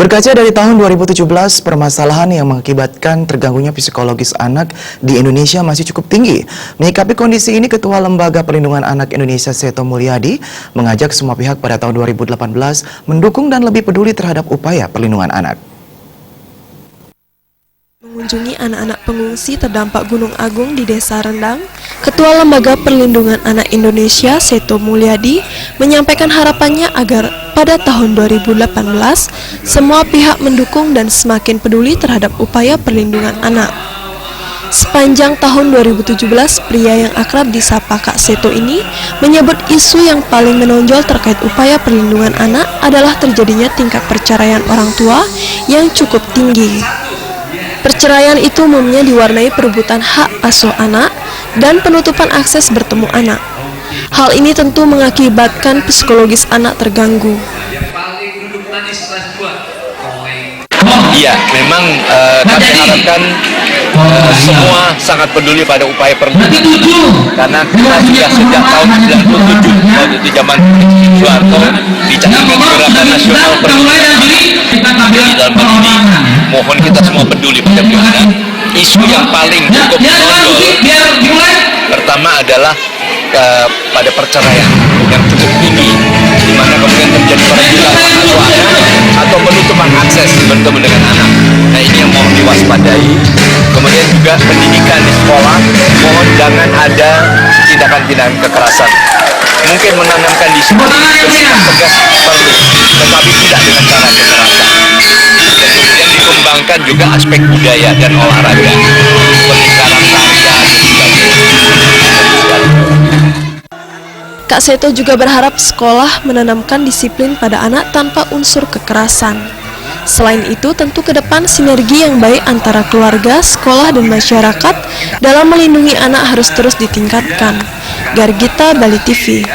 Berkaca dari tahun 2017, permasalahan yang mengakibatkan terganggunya psikologis anak di Indonesia masih cukup tinggi. Menyikapi kondisi ini, Ketua Lembaga Perlindungan Anak Indonesia Seto Mulyadi mengajak semua pihak pada tahun 2018 mendukung dan lebih peduli terhadap upaya perlindungan anak. Mengunjungi anak-anak pengungsi terdampak Gunung Agung di Desa Rendang, Ketua Lembaga Perlindungan Anak Indonesia Seto Mulyadi menyampaikan harapannya agar pada tahun 2018 semua pihak mendukung dan semakin peduli terhadap upaya perlindungan anak. Sepanjang tahun 2017, pria yang akrab disapa Kak Seto ini menyebut isu yang paling menonjol terkait upaya perlindungan anak adalah terjadinya tingkat perceraian orang tua yang cukup tinggi. Perceraian itu umumnya diwarnai perebutan hak asuh anak dan penutupan akses bertemu anak. Hal ini tentu mengakibatkan psikologis anak terganggu. Iya, memang kami harapkan semua sangat peduli pada upaya perlindungan karena kita sudah sejak tahun 97 waktu di zaman Soeharto dicanangkan gerakan nasional perlindungan anak. Jadi dalam hal ini mohon kita semua peduli pada perlindungan. Isu yang paling cukup menonjol pertama adalah pada perceraian yang cukup tinggi, di mana kemudian terjadi perebutan hak asuh anak atau penutupan akses bertemu dengan anak. Nah, ini yang mohon diwaspadai. Kemudian juga pendidikan di sekolah, mohon jangan ada tindakan-tindakan kekerasan. Mungkin menanamkan disiplin tegas perlu, tetapi tidak dengan cara kekerasan. Dan kemudian dikembangkan juga aspek budaya dan olahraga, peningkatan tarian dan sebagainya. Kak Seto juga berharap sekolah menanamkan disiplin pada anak tanpa unsur kekerasan. Selain itu, tentu ke depan sinergi yang baik antara keluarga, sekolah, dan masyarakat dalam melindungi anak harus terus ditingkatkan. Gargita, Bali TV.